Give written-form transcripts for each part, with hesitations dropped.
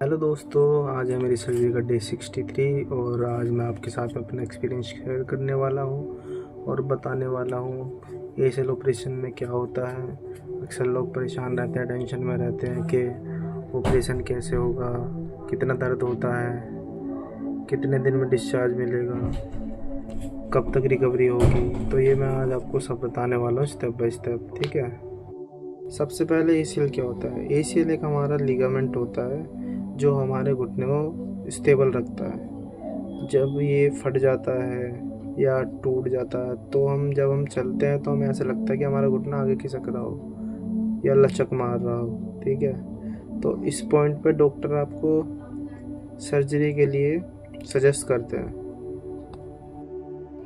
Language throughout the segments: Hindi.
हेलो दोस्तों, आज है मेरी सर्जरी का डे 63 और आज मैं आपके साथ अपना एक्सपीरियंस शेयर करने वाला हूँ और बताने वाला हूँ एसीएल ऑपरेशन में क्या होता है। अक्सर लोग परेशान रहते हैं, टेंशन में रहते हैं कि ऑपरेशन कैसे होगा, कितना दर्द होता है, कितने दिन में डिस्चार्ज मिलेगा, कब तक रिकवरी होगी। तो ये मैं आज आपको सब बताने वाला हूँ स्टेप बाय स्टेप, ठीक है। सबसे पहले एसीएल क्या होता है। एसीएल एक हमारा लिगामेंट होता है जो हमारे घुटने को स्टेबल रखता है। जब ये फट जाता है या टूट जाता है तो जब हम चलते हैं तो हमें ऐसा लगता है कि हमारा घुटना आगे खिसक रहा हो या लचक मार रहा हो, ठीक है। तो इस पॉइंट पे डॉक्टर आपको सर्जरी के लिए सजेस्ट करते हैं।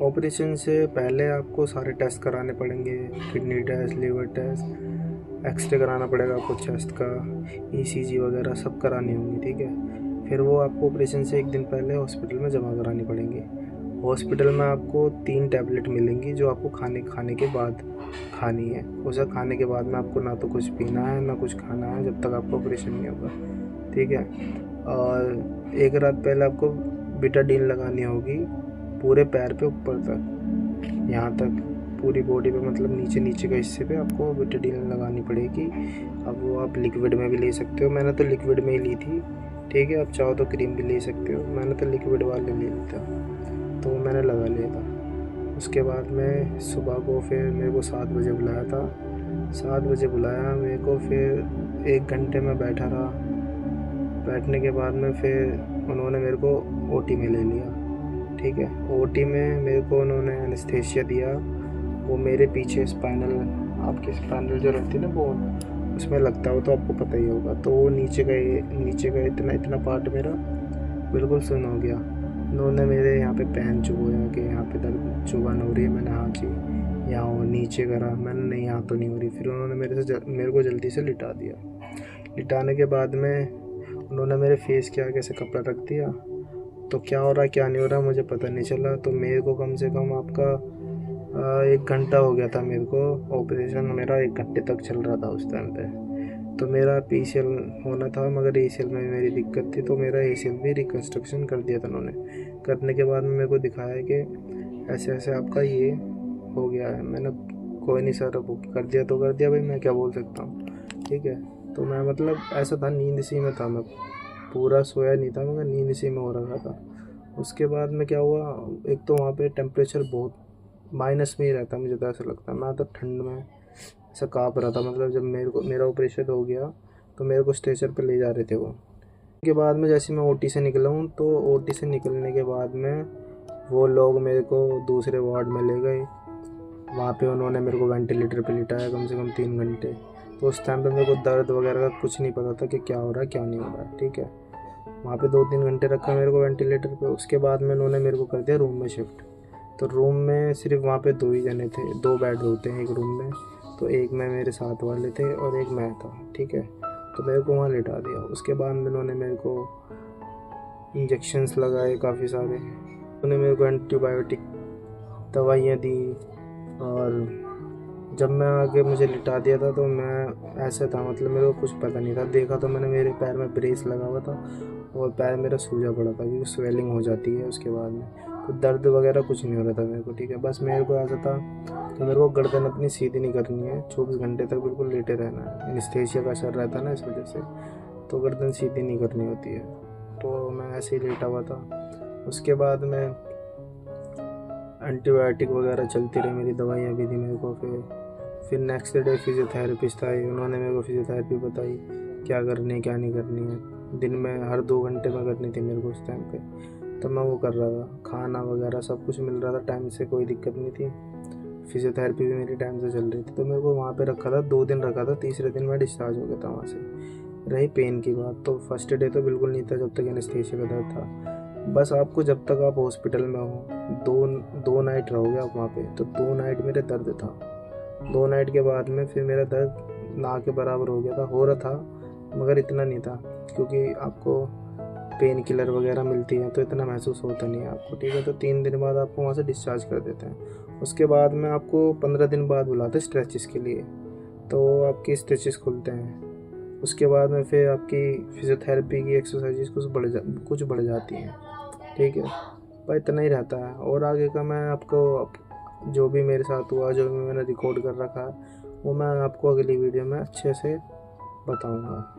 ऑपरेशन से पहले आपको सारे टेस्ट कराने पड़ेंगे, kidney test, liver test, x ray कराना पड़ेगा आपको चेस्ट का, ईसीजी वगैरह सब करानी होंगी, ठीक है। फिर वो आपको ऑपरेशन से एक दिन पहले हॉस्पिटल में जमा करानी पड़ेंगी। हॉस्पिटल में आपको 3 टैबलेट मिलेंगी जो आपको खाने के बाद खानी है। उसे खाने के बाद में आपको ना तो कुछ पीना है ना कुछ खाना है जब तक आपका ऑपरेशन नहीं होगा, ठीक है। और एक रात पहले आपको बिटाडीन लगानी होगी पूरे पैर पे ऊपर तक, यहाँ तक पूरी बॉडी पे, मतलब नीचे नीचे के हिस्से पे आपको बिटाडीन लगानी पड़ेगी। अब वो आप लिक्विड में भी ले सकते हो, मैंने तो लिक्विड में ही ली थी, ठीक है। आप चाहो तो क्रीम भी ले सकते हो, मैंने तो लिक्विड वाले ले ली था, तो मैंने लगा लिया था। उसके बाद में सुबह को फिर मेरे को 7 बजे बुलाया था। 7 बजे बुलाया मेरे को, फिर 1 घंटे में बैठा रहा। बैठने के बाद में फिर उन्होंने मेरे को ओटी में ले लिया, ठीक है। ओटी में मेरे को उन्होंने एनेस्थेसिया दिया। वो मेरे पीछे स्पाइनल, आपके स्पाइनल जो रहती है ना बोन, उसमें लगता हो तो आपको पता ही होगा। तो वो नीचे का इतना इतना पार्ट मेरा बिल्कुल सुन्न हो गया। उन्होंने मेरे यहाँ पे पेन चुभोया कि यहाँ पे दर्द चुभन हो रही है। मैंने हाँ जी, यहाँ वो नीचे करा, मैंने नहीं यहाँ तो नहीं हो रही। फिर उन्होंने मेरे को जल्दी से लिटा दिया। लिटाने के बाद में उन्होंने मेरे फेस के आगे से कपड़ा रख दिया। तो क्या हो रहा क्या नहीं हो रहा मुझे पता नहीं चला। तो मेरे को कम से कम आपका 1 घंटा हो गया था। मेरे को ऑपरेशन मेरा 1 घंटे तक चल रहा था उस टाइम पे। तो मेरा पीसीएल होना था मगर एसीएल में मेरी दिक्कत थी, तो मेरा एसीएल भी रिकन्स्ट्रक्शन कर दिया था उन्होंने। करने के बाद में मेरे को दिखाया कि ऐसे ऐसे आपका ये हो गया है। मैंने कोई नहीं सर, अब कर दिया तो कर दिया भाई, मैं क्या बोल सकता हूँ, ठीक है। तो मैं मतलब ऐसा था, नींद इसी में था, मैं पूरा सोया नहीं था मगर नींद इसी में हो रहा था। उसके बाद में क्या हुआ, एक तो वहाँ पे टेम्परेचर बहुत माइनस में ही रहता, मुझे तो ऐसा लगता है। मैं तो ठंड में ऐसा काँप रहा था। मतलब जब मेरा ऑपरेशन हो गया तो मेरे को स्ट्रेचर पे ले जा रहे थे वो। उसके बाद में जैसे मैं ओटी से निकला हूँ, तो ओटी से निकलने के बाद में वो लोग मेरे को दूसरे वार्ड में ले गए। वहाँ पे उन्होंने मेरे को वेंटिलेटर पे लिटाया कम से कम 3 घंटे। तो उस टाइम पे मेरे को दर्द वगैरह का कुछ नहीं पता था कि क्या हो रहा है क्या नहीं हो रहा है, ठीक है। वहाँ पे 2-3 घंटे रखा मेरे को वेंटिलेटर पे। उसके बाद में उन्होंने मेरे को कर दिया रूम में शिफ्ट। तो रूम में सिर्फ वहाँ पे 2 ही जने थे, 2 बेड होते हैं एक रूम में। तो एक में मेरे साथ वाले थे और एक मैं था, ठीक है। तो मेरे को वहाँ लिटा दिया। उसके बाद में उन्होंने मेरे को इंजेक्शंस लगाए काफ़ी सारे। उन्होंने मेरे को एंटीबायोटिक दवाइयाँ दी। और जब मैं आगे मुझे लिटा दिया था तो मैं ऐसा था, मतलब मेरे को कुछ पता नहीं था। देखा तो मैंने मेरे पैर में ब्रेस लगा हुआ था और पैर मेरा सूजा पड़ा था क्योंकि स्वेलिंग हो जाती है उसके बाद में। तो दर्द वगैरह कुछ नहीं हो रहा था मेरे को, ठीक है। बस मेरे को ऐसा था कि मेरे को गर्दन अपनी सीधी नहीं करनी है, 24 घंटे तक बिल्कुल लेटे रहना है। एनेस्थेसिया का असर रहता है ना इस वजह से, तो गर्दन सीधी नहीं करनी होती है। तो मैं ऐसे ही लेटा हुआ था। उसके बाद में एंटीबायोटिक वगैरह चलती रही, मेरी दवाइयाँ भी दी मेरे को। फिर नेक्स्ट डे फिजियोथेरेपिस्ट आए, उन्होंने मेरे को फिजियोथेरेपी बताई क्या करनी है क्या नहीं करनी है। दिन में हर 2 घंटे में करनी थी मेरे को उस टाइम पे। तो मैं वो कर रहा था, खाना वगैरह सब कुछ मिल रहा था टाइम से, कोई दिक्कत नहीं थी। फिजियोथेरेपी भी मेरी टाइम से चल रही थी। तो मेरे को वहाँ पे रखा था, 2 दिन रखा था, तीसरे दिन मैं डिस्चार्ज हो गया था वहाँ से। रही पेन की बात, तो फर्स्ट डे तो बिल्कुल नहीं था जब तक एनेस्थेसिया का दर्द था। बस आपको जब तक आप हॉस्पिटल में हो, 2 नाइट रहोगे आप वहाँ पे, तो 2 नाइट मेरे दर्द था। 2 नाइट के बाद में फिर मेरा दर्द ना के बराबर हो गया था, हो रहा था मगर इतना नहीं था, क्योंकि आपको पेन किलर वगैरह मिलती है तो इतना महसूस होता नहीं है आपको, ठीक है। तो 3 दिन बाद आपको वहाँ से डिस्चार्ज कर देते हैं। उसके बाद में आपको 15 दिन बाद बुलाते हैं स्ट्रेचेस के लिए। तो आपके स्ट्रेचेस खुलते हैं। उसके बाद में फिर आपकी फिजियोथेरेपी की एक्सरसाइजेज कुछ बढ़ जाती हैं, ठीक है भाई। इतना ही रहता है, और आगे का मैं आपको जो भी मेरे साथ हुआ, जो भी मैंने रिकॉर्ड कर रखा है, वो मैं आपको अगली वीडियो में अच्छे से बताऊंगा।